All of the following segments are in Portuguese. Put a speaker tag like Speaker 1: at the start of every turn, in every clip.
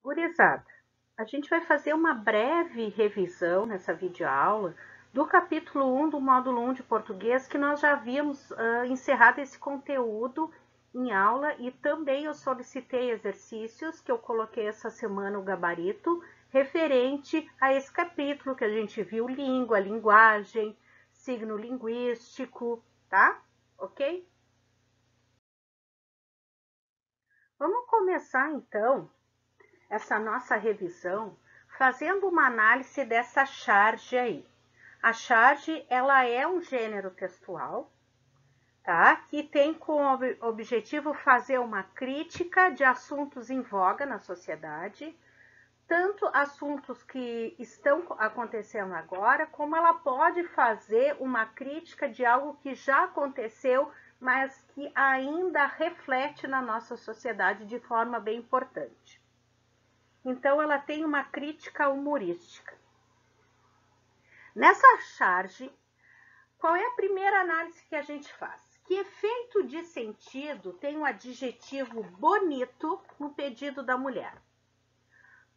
Speaker 1: Gurizada, a gente vai fazer uma breve revisão nessa videoaula do capítulo 1 do módulo 1 de português, que nós já havíamos encerrado esse conteúdo em aula, e também eu solicitei exercícios que eu coloquei essa semana o gabarito referente a esse capítulo que a gente viu: língua, linguagem, signo linguístico, tá? Ok? Vamos começar então essa nossa revisão fazendo uma análise dessa charge aí. A charge, ela é um gênero textual, tá? Que tem como objetivo fazer uma crítica de assuntos em voga na sociedade, tanto assuntos que estão acontecendo agora, como ela pode fazer uma crítica de algo que já aconteceu, mas que ainda reflete na nossa sociedade de forma bem importante. Então, ela tem uma crítica humorística. Nessa charge, qual é a primeira análise que a gente faz? Que efeito de sentido tem o adjetivo bonito no pedido da mulher?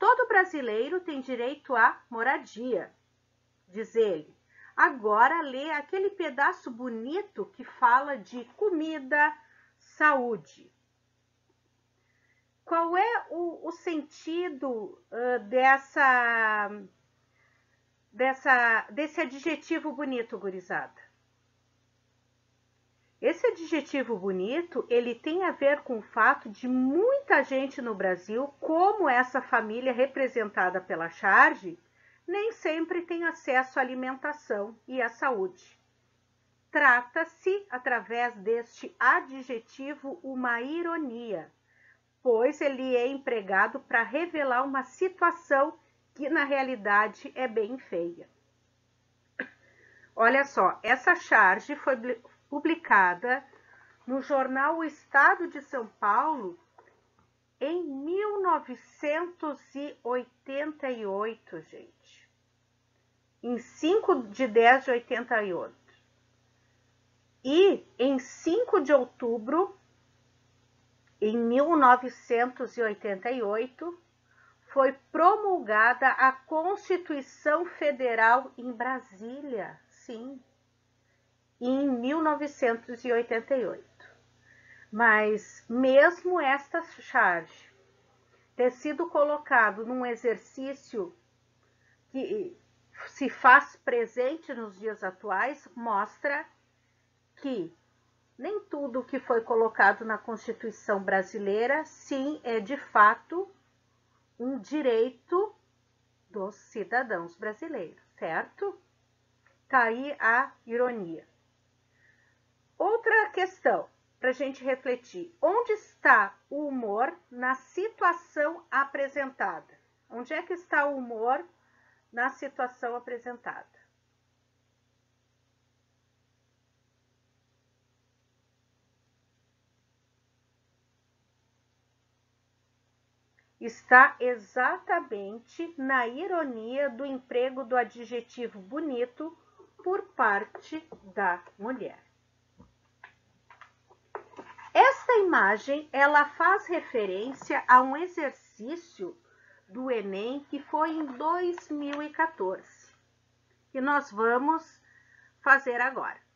Speaker 1: Todo brasileiro tem direito à moradia, diz ele. Agora lê aquele pedaço bonito que fala de comida, saúde. Qual é o sentido desse adjetivo bonito, gurizada? Esse adjetivo bonito, ele tem a ver com o fato de muita gente no Brasil, como essa família representada pela charge, nem sempre tem acesso à alimentação e à saúde. Trata-se, através deste adjetivo, uma ironia, pois ele é empregado para revelar uma situação que na realidade é bem feia. Olha só, essa charge foi publicada no jornal O Estado de São Paulo em 1988, gente. Em 5 de 10 de 88. E em 5 de outubro, em 1988, foi promulgada a Constituição Federal em Brasília, sim, em 1988. Mas mesmo esta charge ter sido colocado num exercício que se faz presente nos dias atuais, mostra que nem tudo que foi colocado na Constituição brasileira, sim, é de fato um direito dos cidadãos brasileiros, certo? Tá aí a ironia. Outra questão para a gente refletir: onde está o humor na situação apresentada? Onde é que está o humor na situação apresentada? Está exatamente na ironia do emprego do adjetivo bonito por parte da mulher. Esta imagem, ela faz referência a um exercício do Enem que foi em 2014, que nós vamos fazer agora.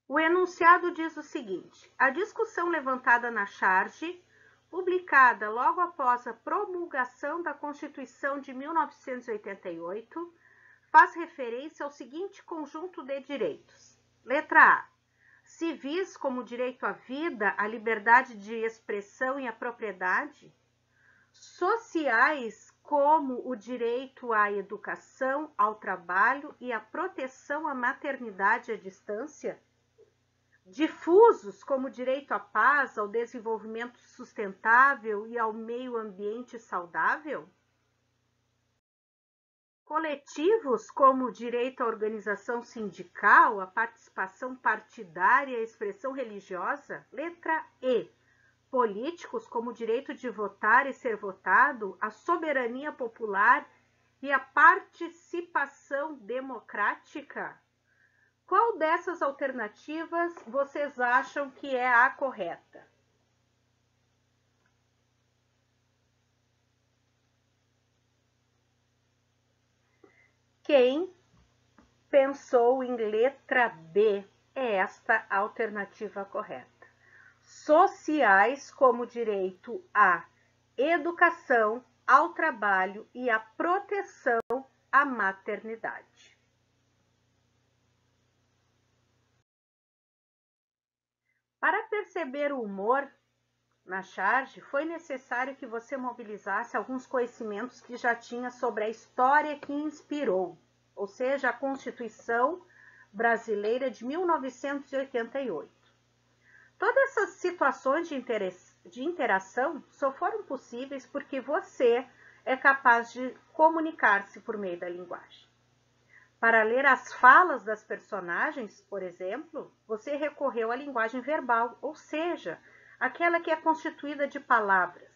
Speaker 1: O enunciado diz o seguinte: a discussão levantada na charge, publicada logo após a promulgação da Constituição de 1988, faz referência ao seguinte conjunto de direitos. Letra A. Civis, como o direito à vida, à liberdade de expressão e à propriedade. Sociais, como o direito à educação, ao trabalho e à proteção à maternidade à distância. Difusos, como o direito à paz, ao desenvolvimento sustentável e ao meio ambiente saudável. Coletivos, como o direito à organização sindical, à participação partidária e à expressão religiosa. Letra E. Políticos, como o direito de votar e ser votado, a soberania popular e a participação democrática. Qual dessas alternativas vocês acham que é a correta? Quem pensou em letra B? É esta a alternativa correta. Sociais, como direito à educação, ao trabalho e à proteção à maternidade. Para perceber o humor na charge, foi necessário que você mobilizasse alguns conhecimentos que já tinha sobre a história que inspirou, ou seja, a Constituição Brasileira de 1988. Todas essas situações de interação só foram possíveis porque você é capaz de comunicar-se por meio da linguagem. Para ler as falas das personagens, por exemplo, você recorreu à linguagem verbal, ou seja, aquela que é constituída de palavras.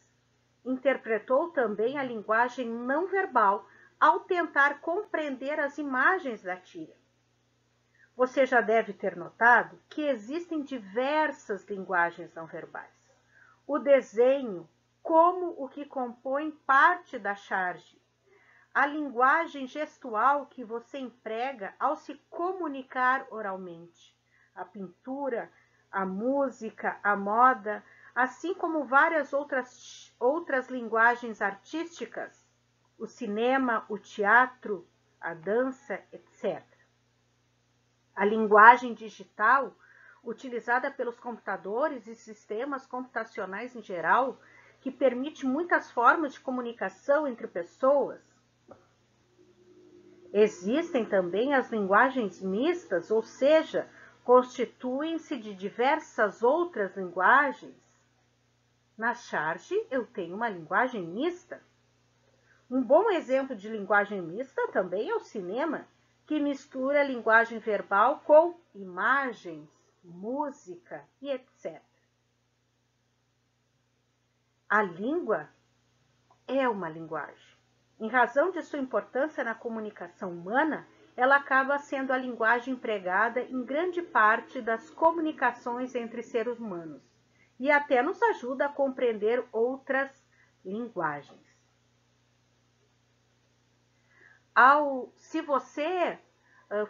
Speaker 1: Interpretou também a linguagem não verbal ao tentar compreender as imagens da tira. Você já deve ter notado que existem diversas linguagens não verbais. O desenho, como o que compõe parte da charge, a linguagem gestual que você emprega ao se comunicar oralmente, a pintura, a música, a moda, assim como várias outras linguagens artísticas, o cinema, o teatro, a dança, etc. A linguagem digital, utilizada pelos computadores e sistemas computacionais em geral, que permite muitas formas de comunicação entre pessoas. Existem também as linguagens mistas, ou seja, constituem-se de diversas outras linguagens. Na charge, eu tenho uma linguagem mista. Um bom exemplo de linguagem mista também é o cinema, que mistura a linguagem verbal com imagens, música e etc. A língua é uma linguagem. Em razão de sua importância na comunicação humana, ela acaba sendo a linguagem empregada em grande parte das comunicações entre seres humanos e até nos ajuda a compreender outras linguagens. Se você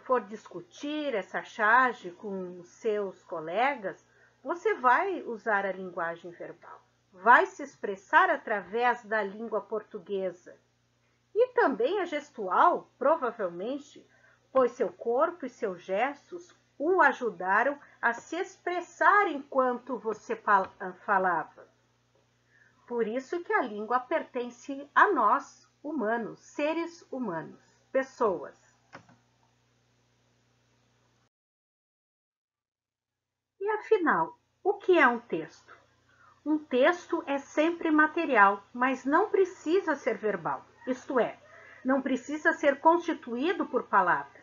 Speaker 1: for discutir essa charge com seus colegas, você vai usar a linguagem verbal, vai se expressar através da língua portuguesa. E também a gestual, provavelmente, pois seu corpo e seus gestos o ajudaram a se expressar enquanto você falava. Por isso que a língua pertence a nós, humanos, seres humanos, pessoas. E afinal, o que é um texto? Um texto é sempre material, mas não precisa ser verbal, isto é, não precisa ser constituído por palavras.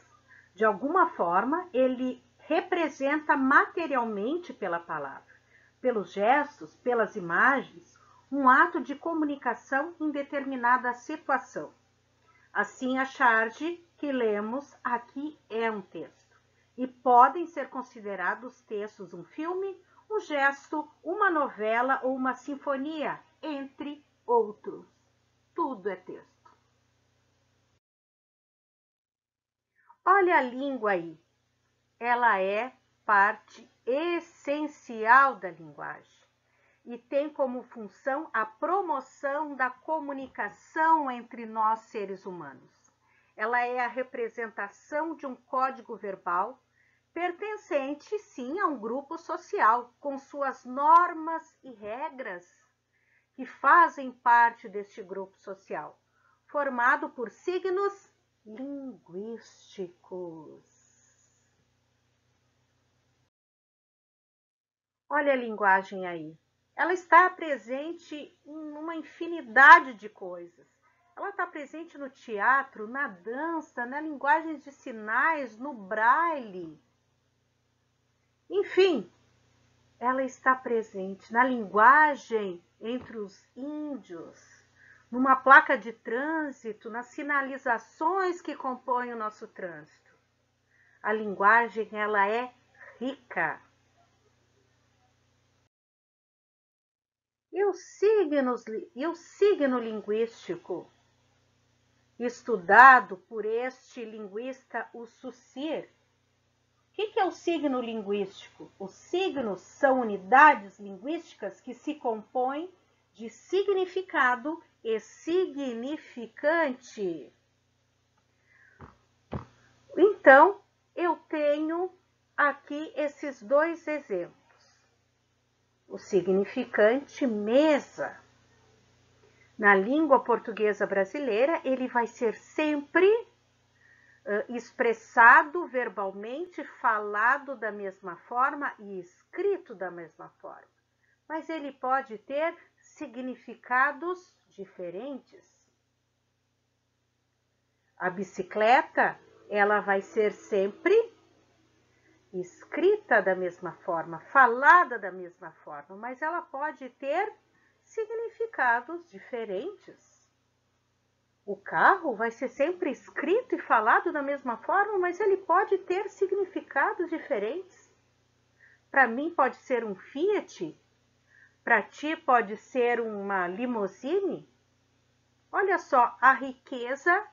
Speaker 1: De alguma forma, ele representa materialmente pela palavra, pelos gestos, pelas imagens, um ato de comunicação em determinada situação. Assim, a charge que lemos aqui é um texto, e podem ser considerados textos um filme, um gesto, uma novela ou uma sinfonia, entre outros. Tudo é texto. Olha a língua aí. Ela é parte essencial da linguagem e tem como função a promoção da comunicação entre nós seres humanos. Ela é a representação de um código verbal pertencente, sim, a um grupo social, com suas normas e regras que fazem parte deste grupo social, formado por signos linguísticos. Olha a linguagem aí. Ela está presente em uma infinidade de coisas. Ela está presente no teatro, na dança, na linguagem de sinais, no braille. Enfim, ela está presente na linguagem entre os índios, numa placa de trânsito, nas sinalizações que compõem o nosso trânsito. A linguagem, ela é rica. E o signo linguístico estudado por este linguista, o Saussure. O que é o signo linguístico? Os signos são unidades linguísticas que se compõem de significado e significante. Então, eu tenho aqui esses dois exemplos. O significante mesa. Na língua portuguesa brasileira, ele vai ser sempre expressado verbalmente, falado da mesma forma e escrito da mesma forma. Mas ele pode ter significados diferentes. A bicicleta, ela vai ser sempre escrita da mesma forma, falada da mesma forma, mas ela pode ter significados diferentes. O carro vai ser sempre escrito e falado da mesma forma, mas ele pode ter significados diferentes. Para mim pode ser um Fiat, para ti pode ser uma limousine. Olha só a riqueza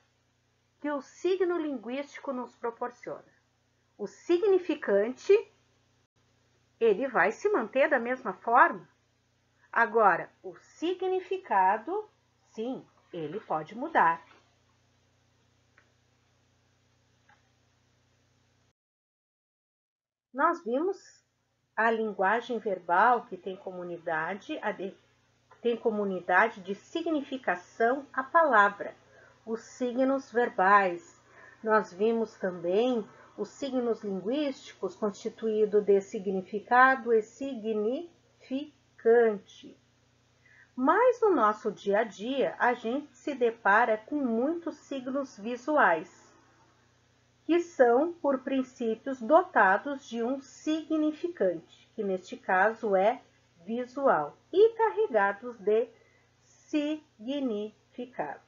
Speaker 1: que o signo linguístico nos proporciona. O significante, ele vai se manter da mesma forma. Agora, o significado, sim, ele pode mudar. Nós vimos a linguagem verbal que tem comunidade de significação à palavra, os signos verbais. Nós vimos também os signos linguísticos constituídos de significado e significante. Mas no nosso dia a dia, a gente se depara com muitos signos visuais, que são, por princípios, dotados de um significante, que neste caso é visual, e carregados de significado.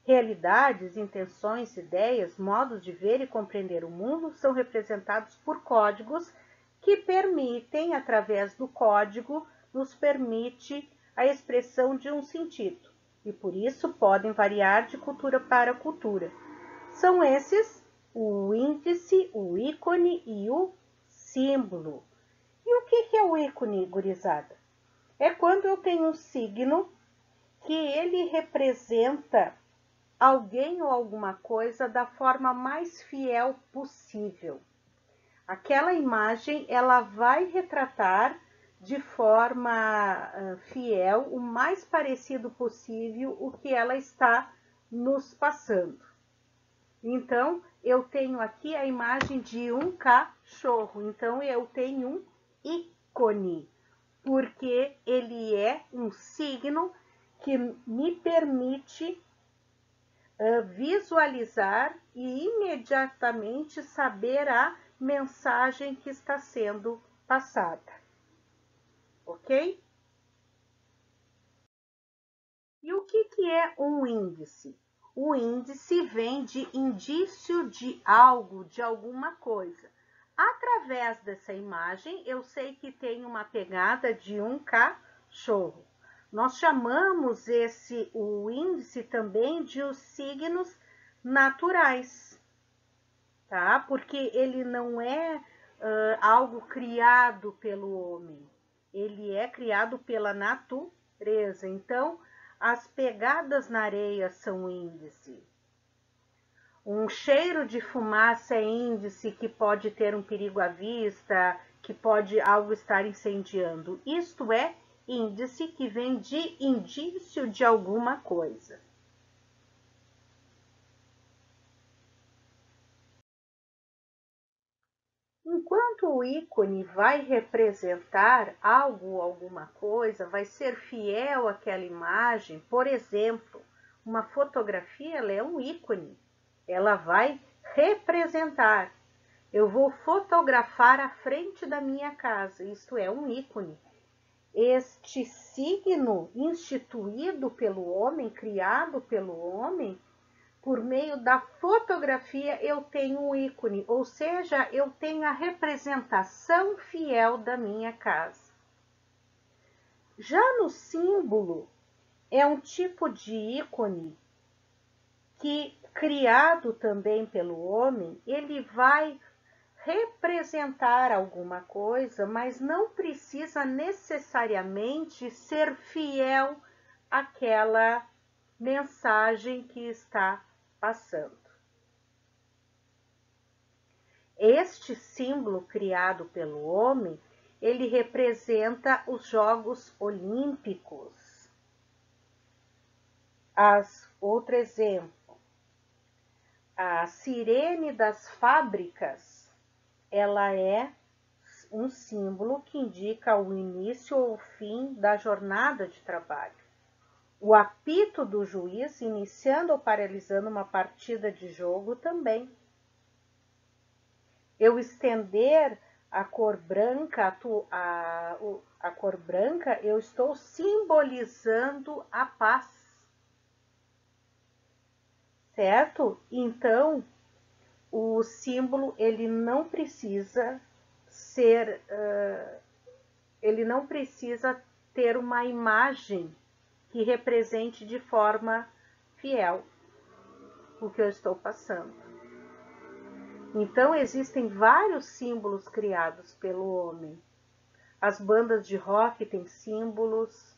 Speaker 1: Realidades, intenções, ideias, modos de ver e compreender o mundo são representados por códigos que permitem, através do código, nos permite a expressão de um sentido, e por isso podem variar de cultura para cultura. São esses o índice, o ícone e o símbolo. E o que é o ícone, gurizada? É quando eu tenho um signo que ele representa alguém ou alguma coisa da forma mais fiel possível. Aquela imagem, ela vai retratar de forma fiel, o mais parecido possível, o que ela está nos passando. Então, eu tenho aqui a imagem de um cachorro. Então, eu tenho um ícone, porque ele é um signo que me permite visualizar e imediatamente saber a mensagem que está sendo passada. Ok? E o que é um índice? O índice vem de indício de algo, de alguma coisa. Através dessa imagem, eu sei que tem uma pegada de um cachorro. Nós chamamos o índice também de os signos naturais, tá? Porque ele não é algo criado pelo homem, ele é criado pela natureza. Então, as pegadas na areia são índice. Um cheiro de fumaça é índice que pode ter um perigo à vista, que pode algo estar incendiando. Isto é índice que vem de indício de alguma coisa. Enquanto o ícone vai representar algo ou alguma coisa, vai ser fiel àquela imagem, por exemplo, uma fotografia ela é um ícone, ela vai representar. Eu vou fotografar a frente da minha casa, isto é um ícone. Este signo instituído pelo homem, criado pelo homem, por meio da fotografia eu tenho um ícone, ou seja, eu tenho a representação fiel da minha casa. Já no símbolo, é um tipo de ícone que, criado também pelo homem, ele vai representar alguma coisa, mas não precisa necessariamente ser fiel àquela mensagem que está passando. Este símbolo criado pelo homem, ele representa os Jogos Olímpicos. Outro exemplo, a sirene das fábricas, ela é um símbolo que indica o início ou o fim da jornada de trabalho. O apito do juiz, iniciando ou paralisando uma partida de jogo, também. Eu estender a cor branca, a cor branca, eu estou simbolizando a paz. Certo? Então, o símbolo, ele não precisa ser, ele não precisa ter uma imagem que represente de forma fiel o que eu estou passando. Então, existem vários símbolos criados pelo homem. As bandas de rock têm símbolos.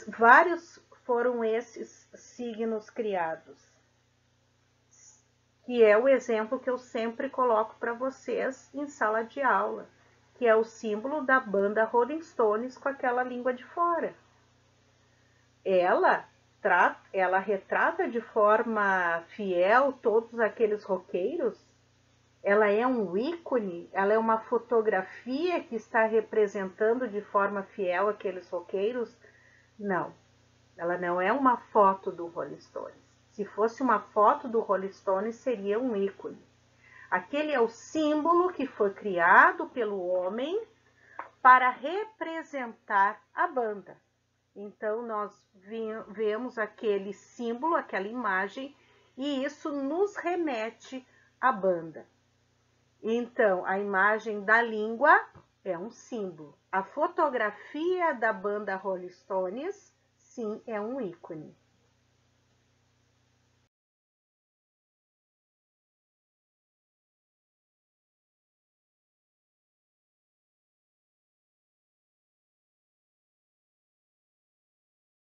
Speaker 1: Vários foram esses signos criados, que é o exemplo que eu sempre coloco para vocês em sala de aula, que é o símbolo da banda Rolling Stones com aquela língua de fora. Ela retrata de forma fiel todos aqueles roqueiros. Ela é um ícone, ela é uma fotografia que está representando de forma fiel aqueles roqueiros? Não, ela não é uma foto do Rolling Stones. Se fosse uma foto do Rolling Stones, seria um ícone. Aquele é o símbolo que foi criado pelo homem para representar a banda. Então, nós vemos aquele símbolo, aquela imagem, e isso nos remete à banda. Então, a imagem da língua é um símbolo. A fotografia da banda Rolling Stones, sim, é um ícone.